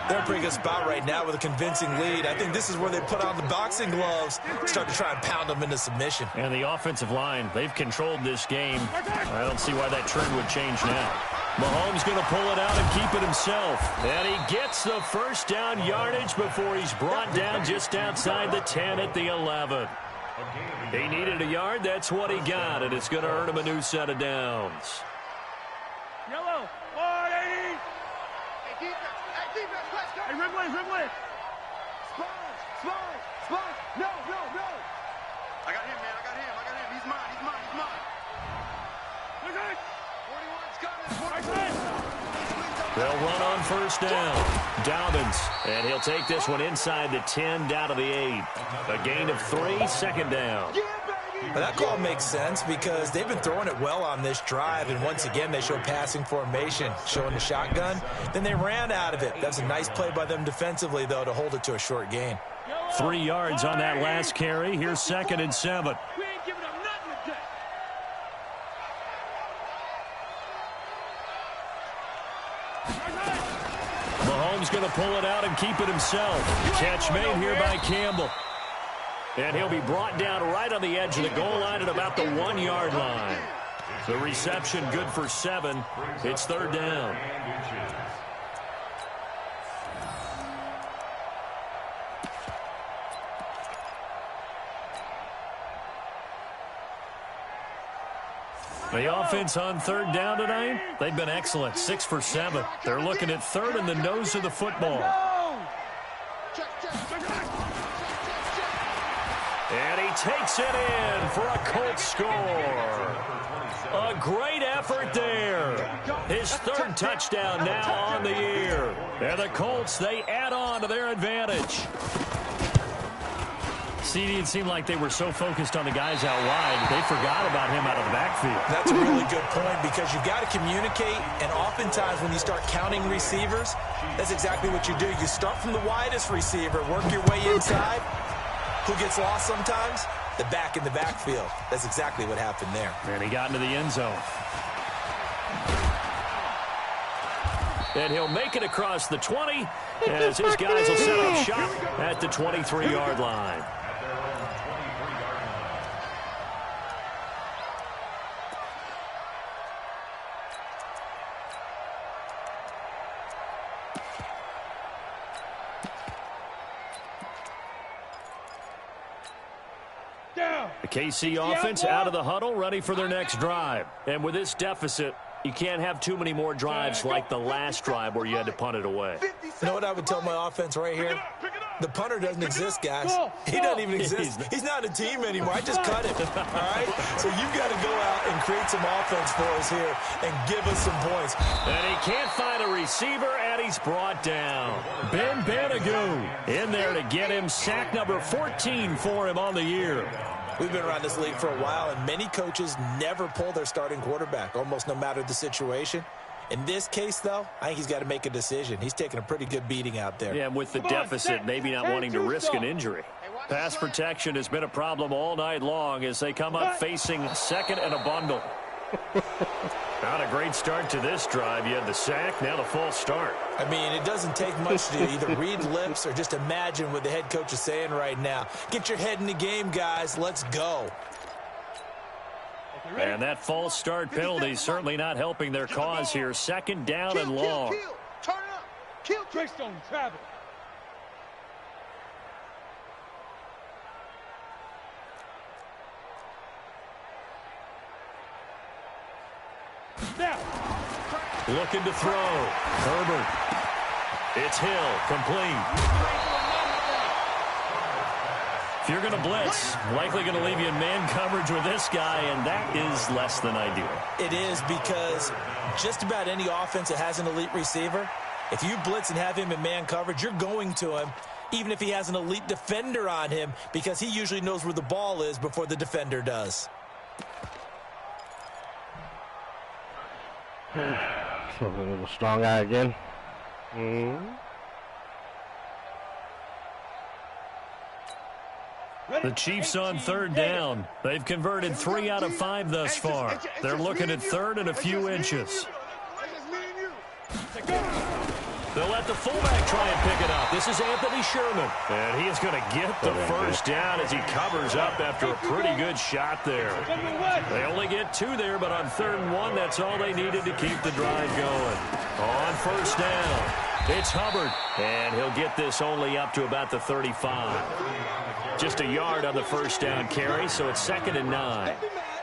They're in a pretty good spot right now with a convincing lead. I think this is where they put on the boxing gloves, start to try and pound them into submission. And the offensive line, they've controlled this game. I don't see why that trend would change now. Mahomes going to pull it out and keep it himself. And he gets the first down yardage before he's brought down just outside the 10 at the 11. He needed a yard. That's what he got, and it's going to earn him a new set of downs. Yellow. 180. Hey, defense, let's go. Hey, Ripley. Sponge. No. I got him, man. He's mine. Okay. 41's coming. They'll run on first down. Dobbins, and he'll take this one inside the 10 down to the 8. A gain of 3, 2nd down. But that call makes sense because they've been throwing it well on this drive, and once again they show passing formation, showing the shotgun. Then they ran out of it. That's a nice play by them defensively, though, to hold it to a short gain. 3 yards on that last carry. Here's 2nd and 7. We ain't giving up nothing today. Mahomes going to pull it out and keep it himself. Catch made here by Campbell. And he'll be brought down right on the edge of the goal line at about the 1-yard line. The reception good for 7. It's 3rd down. The offense on 3rd down tonight, they've been excellent. 6 for 7. They're looking at 3rd in the nose of the football. And he takes it in for a Colts score. A great effort there. His 3rd touchdown now on the year. And the Colts, they add on to their advantage. CD, it seemed like they were so focused on the guys out wide, they forgot about him out of the backfield. That's a really good point because you've got to communicate, and oftentimes when you start counting receivers, that's exactly what you do. You start from the widest receiver, work your way inside. Who gets lost sometimes? the back in the backfield. That's exactly what happened there. And he got into the end zone. And he'll make it across the 20 as his guys will set up shop at the 23-yard line. The KC offense out of the huddle, ready for their next drive. And with this deficit, you can't have too many more drives like the last drive where you had to punt it away. You know what I would tell my offense right here? The punter doesn't exist, guys. He doesn't even exist. He's not a team anymore. I just cut him, all right? So you've got to go out and create some offense for us here and give us some points. And he can't find a receiver, and he's brought down. Ben Banagoo in there to get him. Sack number 14 for him on the year. We've been around this league for a while, and many coaches never pull their starting quarterback, almost no matter the situation. In this case, though, I think he's got to make a decision. He's taking a pretty good beating out there. Yeah, with the deficit, maybe not wanting to risk an injury. Pass protection has been a problem all night long as they come up facing second and a bundle. Not a great start to this drive. You had the sack, now the false start. I mean, it doesn't take much to either read lips or just imagine what the head coach is saying right now. Get your head in the game, guys. Let's go. And that false start penalty certainly not helping their cause here. Second down and long. Turn it up. Kill Greystone Travis. Looking to throw. Herbert. It's Hill. Complete. If you're going to blitz, likely going to leave you in man coverage with this guy, and that is less than ideal. It is, because just about any offense that has an elite receiver, if you blitz and have him in man coverage, you're going to him, even if he has an elite defender on him, because he usually knows where the ball is before the defender does. Something a little strong eye again. The Chiefs on third down. They've converted 3 out of 5 thus far. They're looking at third and a few inches. They'll let the fullback try and pick it up. This is Anthony Sherman. And he is going to get the first down as he covers up after a pretty good shot there. They only get 2 there, but on third and 1, that's all they needed to keep the drive going. On first down, it's Hubbard. And he'll get this only up to about the 35. Just a yard on the first down carry, so it's 2nd and 9.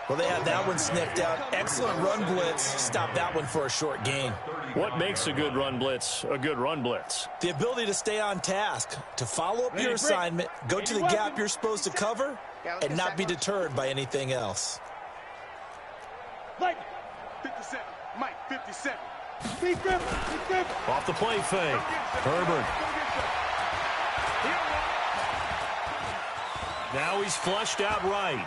Well, they have that one sniffed out. Excellent run blitz. Stop that one for a short gain. What makes a good run blitz a good run blitz? The ability to stay on task, to follow up your assignment, go to the gap you're supposed to cover, and not be deterred by anything else. Mike, 57. Mike, 57. Off the play fake. Herbert. Now he's flushed out right.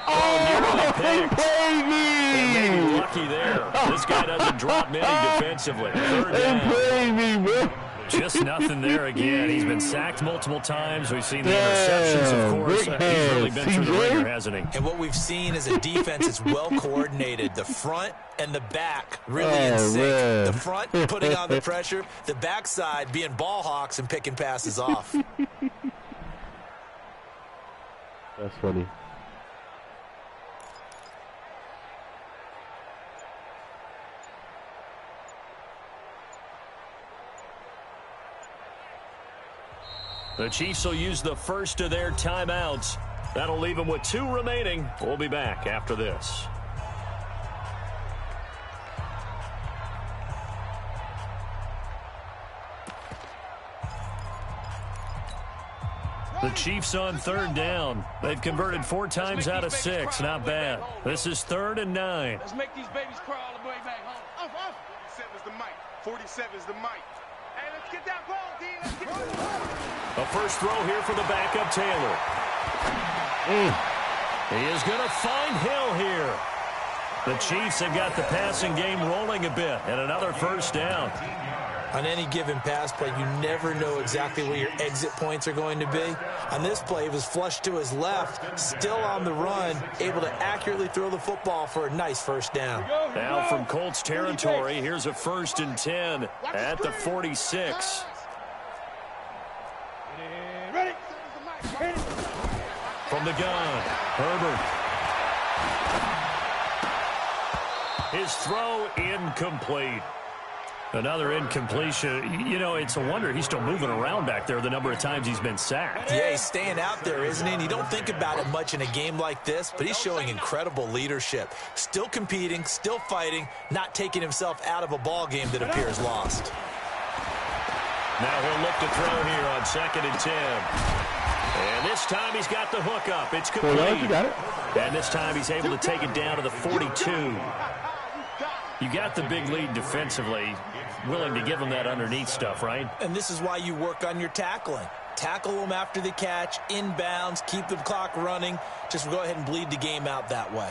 Nearly picked. And maybe lucky there. This guy doesn't drop many defensively. Third down. Just nothing there again. He's been sacked multiple times. We've seen the interceptions, of course. He's really been through the ringer, hasn't he? And what we've seen is a defense that's well coordinated. The front and the back really in sync. Man. The front putting on the pressure. The backside being ball hawks and picking passes off. That's funny. The Chiefs will use the first of their timeouts. That'll leave them with 2 remaining. We'll be back after this. The Chiefs on third down. They've converted 4 times out of 6. Not bad. This is 3rd and 9. Let's make these babies crawl all the way back home. 47 is the mic. 47 is the mic. Hey, let's get that ball, D. Let's get that ball. A first throw here for the backup, Taylor. He is going to find Hill here. The Chiefs have got the passing game rolling a bit, and another first down. On any given pass play, you never know exactly where your exit points are going to be. On this play, it was flushed to his left, still on the run, able to accurately throw the football for a nice first down. Now from Colts territory, here's a 1st and 10 at the 46. Ready? From the gun, Herbert. His throw incomplete. Another incompletion. You know, it's a wonder he's still moving around back there the number of times he's been sacked. Yeah, he's staying out there, isn't he? And you don't think about it much in a game like this, but he's showing incredible leadership. Still competing, still fighting, not taking himself out of a ball game that appears lost. Now he'll look to throw here on 2nd and 10. And this time he's got the hook up. It's complete. You got it. And this time he's able to take it down to the 42. You got the big lead defensively, willing to give him that underneath stuff, right? And this is why you work on your tackling. Tackle them after the catch, inbounds, keep the clock running. Just go ahead and bleed the game out that way.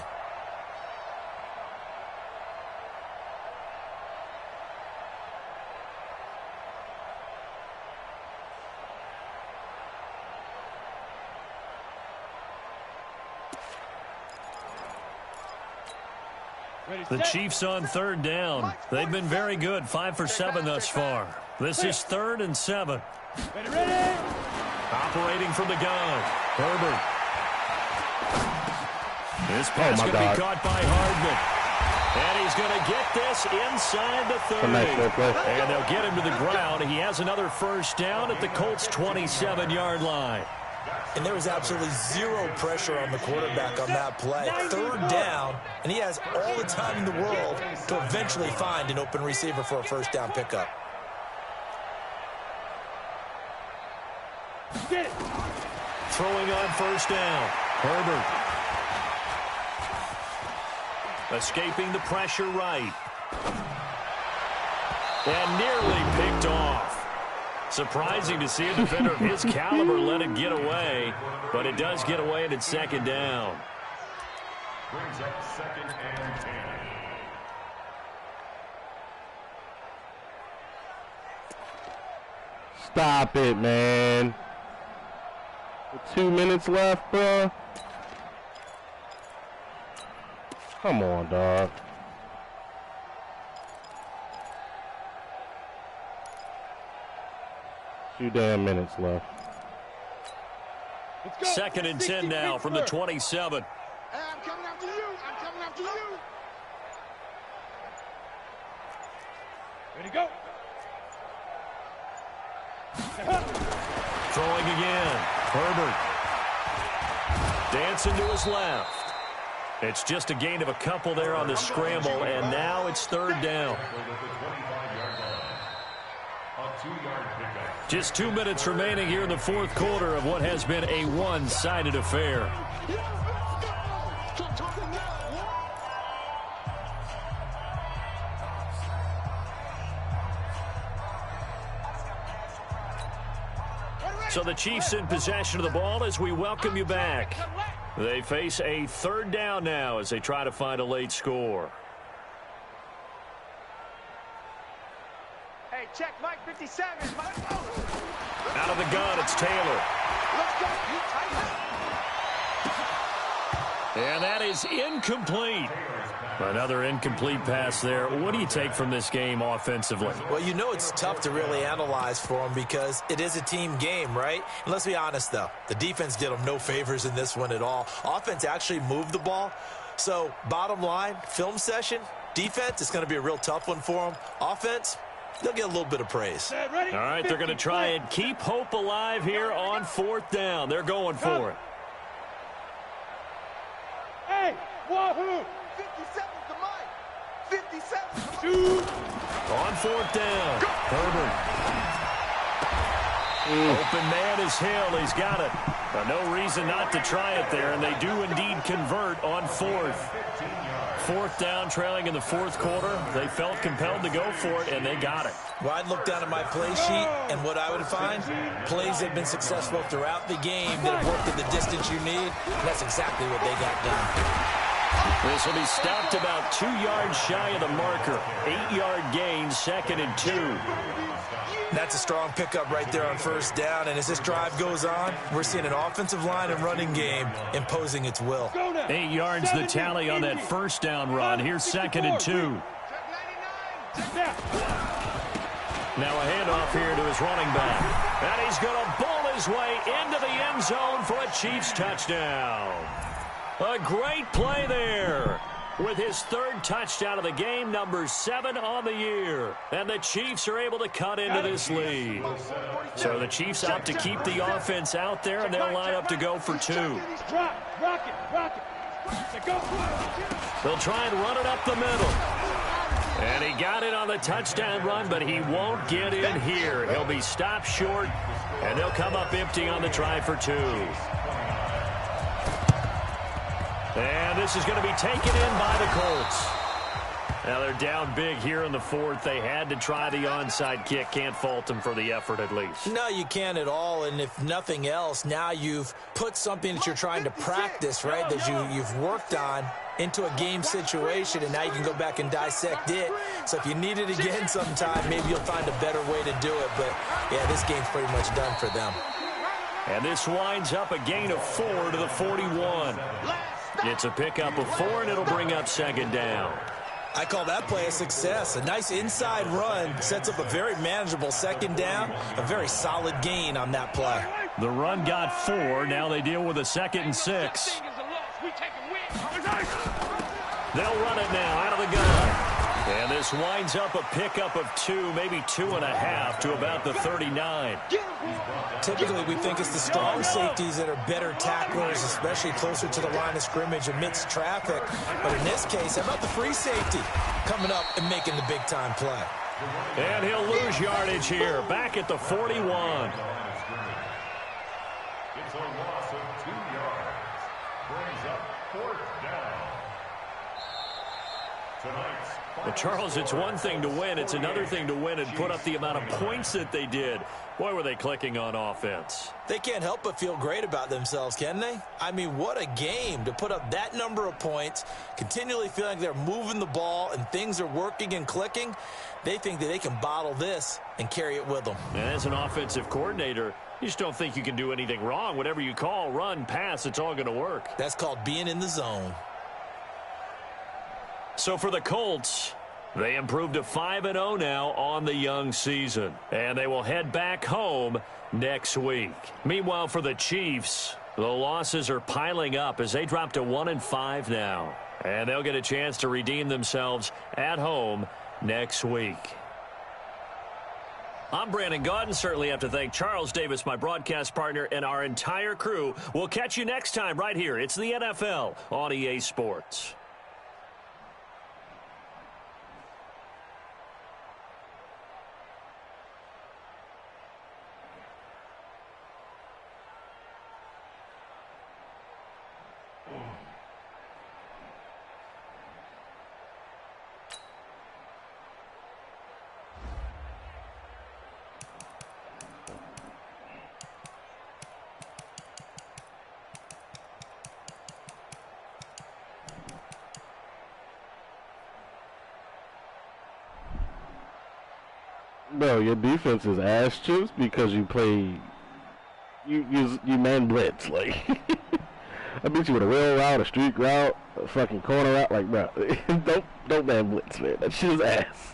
The Chiefs on 3rd down. They've been very good, 5 for 7 thus far. This is 3rd and 7. Ready? Operating from the gun, Herbert. This pass going to be caught by Hardman. And he's going to get this inside the 30. And they'll get him to the ground. He has another 1st down at the Colts' 27-yard line. And there was absolutely zero pressure on the quarterback on that play. 3rd down, and he has all the time in the world to eventually find an open receiver for a 1st down pickup. Throwing on 1st down, Herbert. Escaping the pressure right. And nearly picked off. Surprising to see a defender of his caliber let it get away, but it does get away and it's 2nd down. Brings up 2nd and 10. Stop it, man. With 2 minutes left, bro. Come on, dog. 2 damn minutes left. 2nd and 10 now from the 27. Hey, I'm coming after you. I'm coming after you. Ready to go. Throwing again. Herbert. Dancing to his left. It's just a gain of a couple there on the scramble, and now it's 3rd down. Just 2 minutes remaining here in the 4th quarter of what has been a one-sided affair. So the Chiefs in possession of the ball as we welcome you back. They face a 3rd down now as they try to find a late score. Hey, check Mike 57. Out of the gun, it's Taylor. Let's go. You tight. And that is incomplete. Another incomplete pass there. What do you take from this game offensively? Well, you know it's tough to really analyze for them because it is a team game, right? And let's be honest, though. The defense did them no favors in this one at all. Offense actually moved the ball. So, bottom line, film session, defense, it's going to be a real tough one for them. Offense, they'll get a little bit of praise. All right, they're going to try and keep hope alive here on 4th down. They're going for it. Hey, wahoo! 57 to Mike. 57 to Mike. On 4th down, Herbert. Open man is Hill. He's got it. No reason not to try it there, and they do indeed convert on 4th. 4th down, trailing in the 4th quarter. They felt compelled to go for it, and they got it. Well, I'd look down at my play sheet, and what I would find, plays that have been successful throughout the game that have worked at the distance you need, and that's exactly what they got done. This will be stopped about 2 yards shy of the marker. 8-yard gain, 2nd and 2. That's a strong pickup right there on first down. And as this drive goes on, we're seeing an offensive line and running game imposing its will. 8 yards the tally on that first down run. Here's 2nd and 2. Now a handoff here to his running back. And he's going to bull his way into the end zone for a Chiefs touchdown. A great play there. With his 3rd touchdown of the game, number 7 on the year. And the Chiefs are able to cut into this lead. So the Chiefs opt to keep the offense out there, and they'll line up to go for 2. They'll try and run it up the middle. And he got it on the touchdown run, but he won't get in here. He'll be stopped short, and they'll come up empty on the try for 2. And this is going to be taken in by the Colts. Now they're down big here in the 4th. They had to try the onside kick. Can't fault them for the effort at least. No, you can't at all. And if nothing else, now you've put something that you're trying to practice, right, that you've worked on into a game situation, and now you can go back and dissect it. So if you need it again sometime, maybe you'll find a better way to do it. But, yeah, this game's pretty much done for them. And this winds up a gain of 4 to the 41. It's a pickup of 4, and it'll bring up 2nd down. I call that play a success. A nice inside run sets up a very manageable 2nd down, a very solid gain on that play. The run got 4. Now they deal with a 2nd and 6. They'll run it now out of the gun. And this winds up a pickup of 2, maybe 2.5 to about the 39. Typically, we think it's the strong safeties that are better tacklers, especially closer to the line of scrimmage amidst traffic. But in this case, how about the free safety coming up and making the big-time play? And he'll lose yardage here, back at the 41. It's a loss of 2 yards. Brings up 4th down. Tonight's Well, Charles, it's one thing to win. It's another thing to win and put up the amount of points that they did. Boy, were they clicking on offense. They can't help but feel great about themselves, can they? I mean, what a game to put up that number of points, continually feeling like they're moving the ball and things are working and clicking. They think that they can bottle this and carry it with them. And as an offensive coordinator, you just don't think you can do anything wrong. Whatever you call, run, pass, it's all going to work. That's called being in the zone. So for the Colts, they improved to 5-0 now on the young season. And they will head back home next week. Meanwhile, for the Chiefs, the losses are piling up as they drop to 1-5 now. And they'll get a chance to redeem themselves at home next week. I'm Brandon Gaudin. Certainly have to thank Charles Davis, my broadcast partner, and our entire crew. We'll catch you next time right here. It's the NFL on EA Sports. Bro, your defense is ass chips because you play, you man blitz. Like, I beat you with a rail route, a streak route, a fucking corner route. Like, bro, don't man blitz, man. That shit is ass.